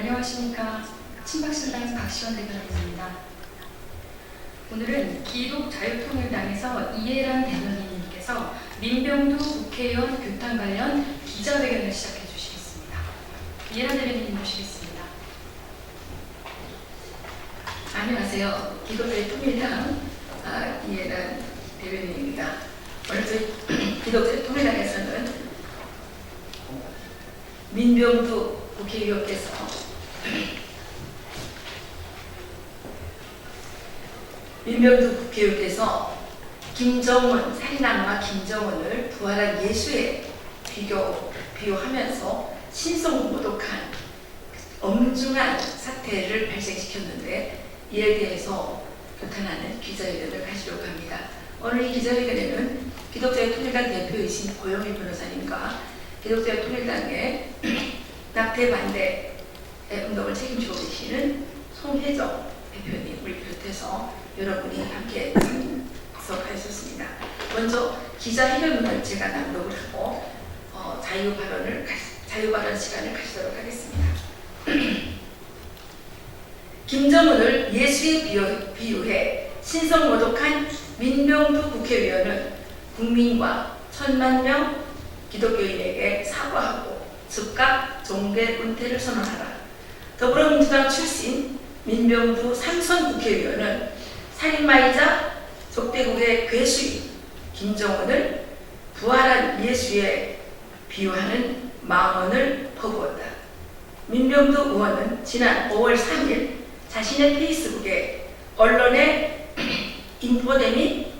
안녕하십니까. 친박신당 박시원 대변인입니다. 오늘은 기독자유통일당에서 이해란 대변인님께서 민병두 국회의원 규탄 관련 기자회견을 시작해 주시겠습니다. 이해란 대변인님 모시겠습니다. 안녕하세요. 기독자유통일당 이해란 대변인입니다. 오늘 저희 기독자유통일당에서는 민병두 국회의원께서 김정은, 살인악마 김정은을 부활한 예수에 비유하면서 신성모독한 엄중한 사태를 발생시켰는데, 이에 대해서 규탄하는 기자회견을 가지려고 합니다. 오늘 이 기자회견에는 기독자유통일당 대표이신 고영일 변호사님과 기독자유통일당의 낙태 반대 운동을 책임지고 계시는 송혜정 대표님을 비롯해서 여러분이 함께 참석하셨습니다. 먼저 기자회견을 제가 낭독을 하고 자유발언 시간을 가지도록 하겠습니다. 김정은을 예수에 비유해 신성모독한 민병두 국회의원은 국민과 1000만 명 기독교인에게 사과하고 즉각 종교 은퇴를 선언하라. 더불어민주당 출신 민병두 삼선 국회의원은 살인마이자 적대국의 괴수인 김정은을 부활한 예수에 비유하는 망언을 퍼부었다. 민병두 의원은 지난 5월 3일 자신의 페이스북에 언론의 인포데믹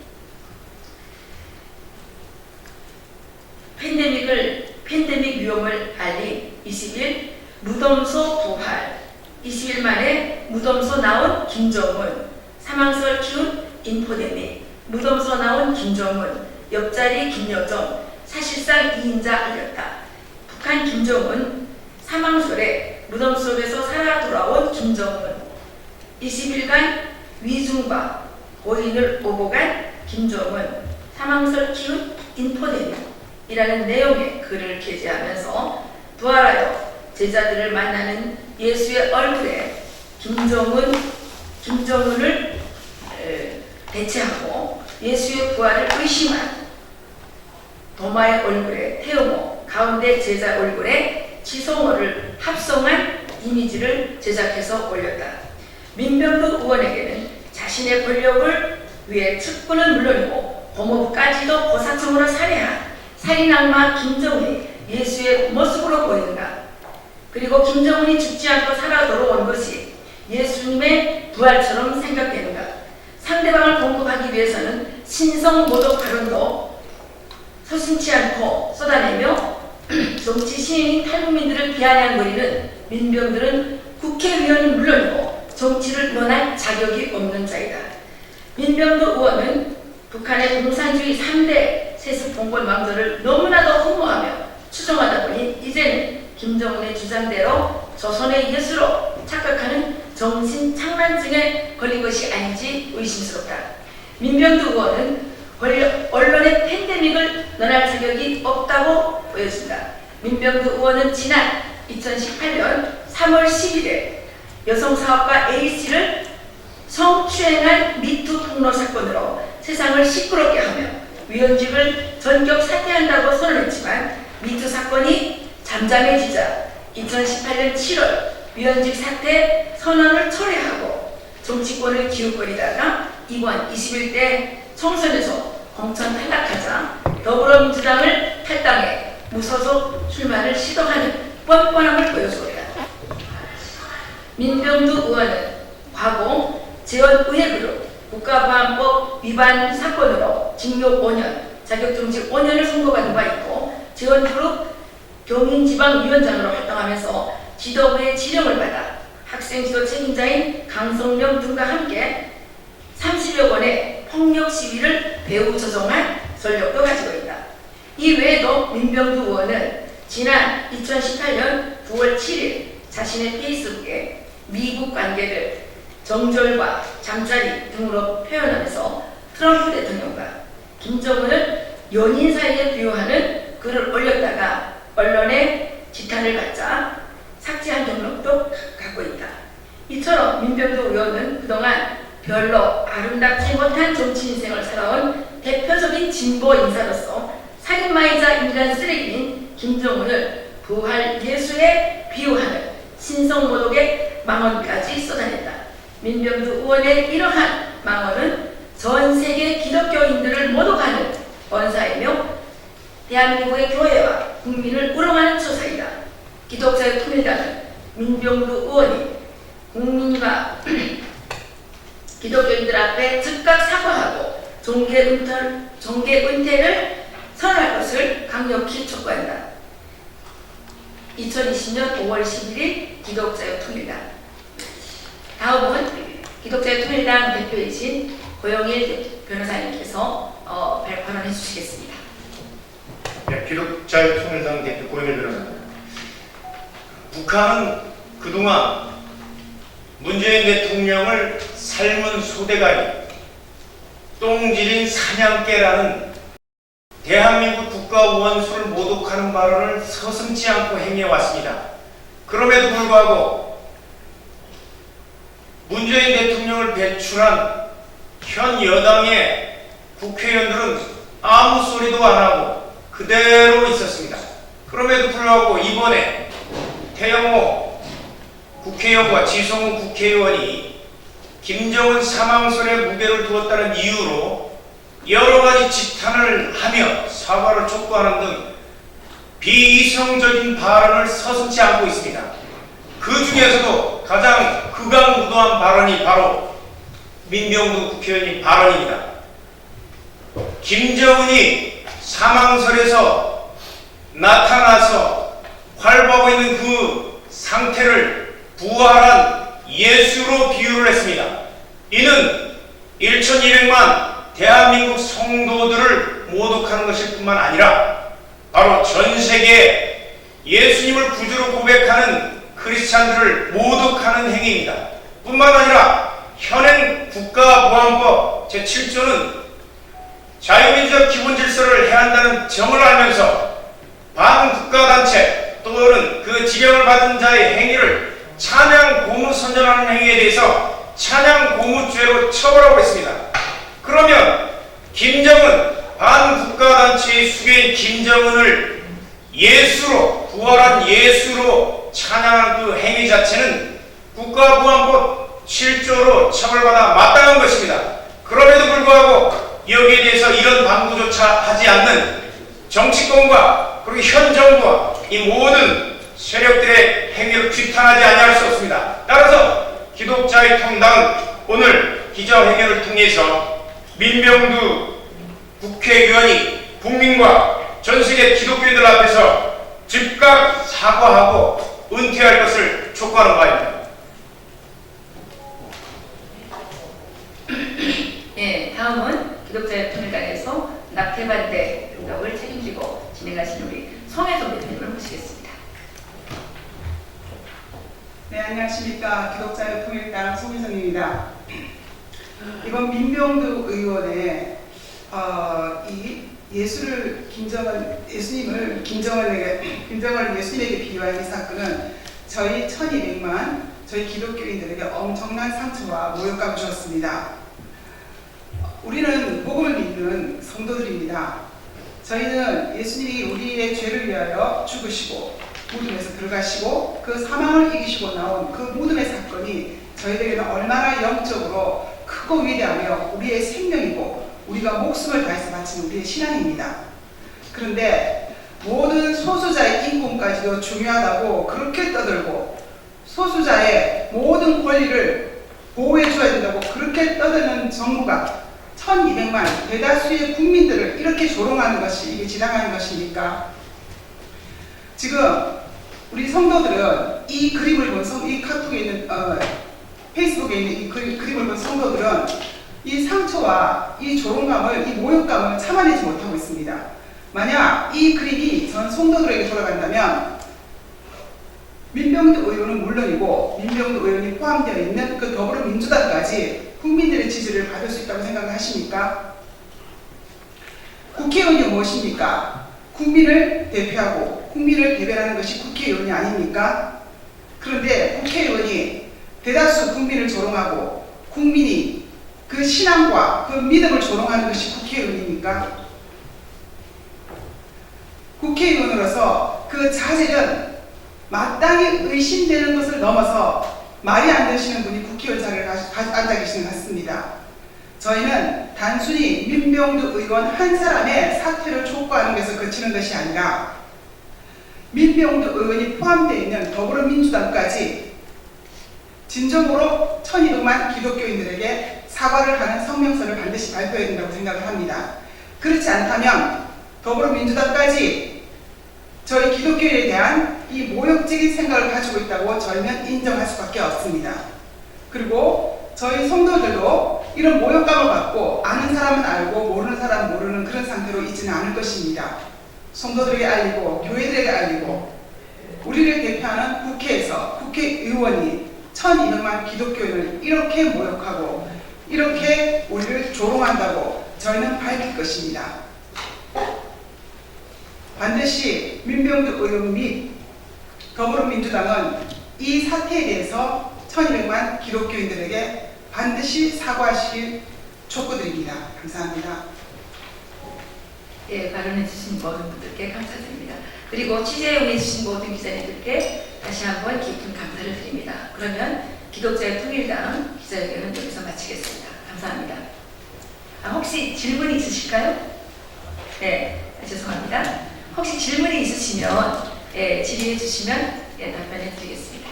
팬데믹 위험을 알린 20일 무덤소 부활, 20일 만에 무덤소 나온 김정은, 사망설 키운 인포데믹, 무덤소 나온 김정은, 옆자리 김여정, 사실상 2인자 알렸다. 북한 김정은, 사망설에 무덤 속에서 살아 돌아온 김정은, 20일간 위중과 고인을 오고 간 김정은, 사망설 키운 인포데믹이라는 내용의 글을 게재하면서 부활하여 제자들을 만나는 예수의 얼굴에 김정은을 대체하고 예수의 부활을 의심한 도마의 얼굴에 태영호, 가운데 제자 얼굴에 지성호를 합성한 이미지를 제작해서 올렸다. 민병두 의원에게는 자신의 권력을 위해 측근은 물론이고 고모부까지도 고사성으로 살해한 살인악마 김정은이 예수의 모습으로 보이는가? 그리고 김정은이 죽지 않고 살아 돌아온 것이 예수님의 부활처럼 생각되는가? 상대방을 공격하기 위해서는 신성모독 발언도 서슴지 않고 쏟아내며 정치 신인인 탈북민들을 비아냥거리는 민병들은 국회의원은 물론이고 정치를 논할 자격이 없는 자이다. 민병두 의원은 북한의 공산주의 3대 세습 봉건 왕조를 너무나도 흠모하며 추종하다 보니 이제는 김정은의 주장대로 조선의 예수로 착각하는 정신착란증에 걸린 것이 아닌지 의심스럽다. 민병두 의원은 언론의 팬데믹을 논할 자격이 없다고 보여진다. 민병두 의원은 지난 2018년 3월 10일에 여성사업가 A씨를 성추행한 미투 폭로 사건으로 세상을 시끄럽게 하며 위원직을 전격 사퇴한다고 선언했지만 미투 사건이 잠잠해지자 2018년 7월 위원직 사퇴 선언을 철회하고 정치권을 기웃거리다가 이번 21대 총선에서 공천 탈락하자 더불어민주당을 탈당해 무소속 출마를 시도하는 뻔뻔함을 보여주었다. 민병두 의원은 과거 재원의회그룹 국가보안법 위반 사건으로 징역 5년, 자격정지 5년을 선고받은 바 있고 재원그룹 경인지방위원장으로 활동하면서 지도부의 지령을 받아 학생지도 책임자인 강성명 등과 함께 30여 건의 폭력 시위를 배후 조종한 전력도 가지고 있다. 이 외에도 민병두 의원은 지난 2018년 9월 7일 자신의 페이스북에 미국 관계를 정절과 잠자리 등으로 표현하면서 트럼프 대통령과 김정은을 연인 사이에 비유하는 글을 올렸다가 언론의 지탄을 받자 삭제한 경력도 이처럼 민병두 의원은 그동안 별로 아름답지 못한 정치 인생을 살아온 대표적인 진보 인사로서 살인마이자 인간 쓰레기인 김정은을 부활 예수에 비유하는 신성모독의 망언까지 쏟아냈다. 민병두 의원의 이러한 망언은 전 세계 기독교인들을 모독하는 언사이며 대한민국의 교회와 국민을 우롱하는 처사이다. 기독자유통일당은 민병두 의원이 국민과 기독교인들 앞에 즉각 사과하고 종교 은퇴를 선언할 것을 강력히 촉구한다. 2020년 5월 11일 기독자유통일당. 다음은 기독자유통일당 대표이신 고영일 변호사님께서 발언해 주시겠습니다. 네, 기독자유통일당 대표 고영일 변호사입니다. 북한은 그동안 문재인 대통령을 삶은 소대가리, 똥지린 사냥개라는 대한민국 국가 원수를 모독하는 발언을 서슴지 않고 행해왔습니다. 그럼에도 불구하고 문재인 대통령을 배출한 현 여당의 국회의원들은 아무 소리도 안 하고 그대로 있었습니다. 그럼에도 불구하고 이번에 태영호 국회의원과 지성우 국회의원이 김정은 사망설에 무게를 두었다는 이유로 여러 가지 지탄을 하며 사과를 촉구하는 등 비이성적인 발언을 서슴지 않고 있습니다. 그 중에서도 가장 극악무도한 발언이 바로 민병두 국회의원의 발언입니다. 김정은이 사망설에서 나타나서 활보하고 있는 그 상태를 부활한 예수로 비유를 했습니다. 이는 1200만 대한민국 성도들을 모독하는 것일 뿐만 아니라 바로 전 세계에 예수님을 구주로 고백하는 크리스찬들을 모독하는 행위입니다. 뿐만 아니라 현행 국가보안법 제7조는 자유민주적 기본질서를 해한다는 점을 알면서 반국가단체 또는 그 지령을 받은 자의 행위를 찬양 고무 선전하는 행위에 대해서 찬양 고무죄로 처벌하고 있습니다. 그러면 김정은 반국가단체의 수괴인 김정은을 예수로 부활한 예수로 찬양하는 그 행위 자체는 국가보안법 7조로 처벌받아 마땅한 것입니다. 그럼에도 불구하고 여기에 대해서 이런 방구조차 하지 않는 정치권과 그리고 현 정부와 이 모든 세력들의 행위를 규탄하지 아니할 수 없습니다. 따라서 기독자유통당은 오늘 기자회견을 통해서 민병두 국회의원이 국민과 전세계 기독교인들 앞에서 즉각 사과하고 은퇴할 것을 촉구하는 바입니다. 네, 다음은 기독자유통일당에서 낙태반대 운동을 책임지고 진행하시는 우리 성혜선 대표님을 모시겠습니다. 네, 안녕하십니까. 기독자유통일당 송희성입니다. 이번 민병두 의원의 이 예수님을 예수님에게 비유한 이 사건은 저희 1200만 저희 기독교인들에게 엄청난 상처와 모욕감을 주었습니다. 우리는 복음을 믿는 성도들입니다. 저희는 예수님이 우리의 죄를 위하여 죽으시고 무덤에서 들어가시고 그 사망을 이기시고 나온 그 무덤의 사건이 저희들에게는 얼마나 영적으로 크고 위대하며 우리의 생명이고 우리가 목숨을 다해서 바치는 우리의 신앙입니다. 그런데 모든 소수자의 인권까지도 중요하다고 그렇게 떠들고 소수자의 모든 권리를 보호해 줘야 된다고 그렇게 떠드는 정부가 1200만 대다수의 국민들을 이렇게 조롱하는 것이 이게 지당하는 것입니까? 지금 우리 성도들은 이 그림을 본 이 카톡에 있는 페이스북에 있는 이 그림을 본 성도들은 이 상처와 이 조롱감을 이 모욕감을 참아내지 못하고 있습니다. 만약 이 그림이 전 성도들에게 돌아간다면 민병두 의원은 물론이고 민병두 의원이 포함되어 있는 그 더불어민주당까지 국민들의 지지를 받을 수 있다고 생각하십니까? 국회의원이 무엇입니까? 국민을 대표하고 국민을 대변하는 것이 국회의원이 아닙니까? 그런데 국회의원이 대다수 국민을 조롱하고 국민이 그 신앙과 그 믿음을 조롱하는 것이 국회의원입니까? 국회의원으로서 그 자질은 마땅히 의심되는 것을 넘어서 말이 안 되시는 분이 국회의원 자리에 앉아 계시는 것 같습니다. 저희는 단순히 민병두 의원 한 사람의 사퇴를 촉구하는 것에서 그치는 것이 아니라 민병두 의원이 포함되어 있는 더불어민주당까지 진정으로 1200만 기독교인들에게 사과를 하는 성명서를 반드시 발표해야 된다고 생각을 합니다. 그렇지 않다면 더불어민주당까지 저희 기독교인에 대한 이 모욕적인 생각을 가지고 있다고 저희는 인정할 수밖에 없습니다. 그리고 저희 성도들도 이런 모욕감을 받고 아는 사람은 알고 모르는 사람은 모르는 그런 상태로 있지는 않을 것입니다. 성도들에게 알리고 교회들에게 알리고 우리를 대표하는 국회에서 국회의원이 1200만 기독교인을 이렇게 모욕하고 이렇게 우리를 조롱한다고 저희는 밝힐 것입니다. 반드시 민병두 의원 및 더불어민주당은 이 사태에 대해서 1200만 기독교인들에게 반드시 사과하시길 촉구드립니다. 감사합니다. 예, 발언해 주신 모든 분들께 감사드립니다. 그리고 취재에 응해 주신 모든 기자님들께 다시 한번 깊은 감사를 드립니다. 그러면 기독자의 통일당 기자회견은 여기서 마치겠습니다. 감사합니다. 혹시 질문이 있으실까요? 네, 죄송합니다. 혹시 질문이 있으시면 질의해 주시면 답변해 드리겠습니다.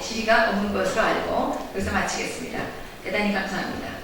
질의가 없는 것으로 알고 여기서 마치겠습니다. 대단히 감사합니다.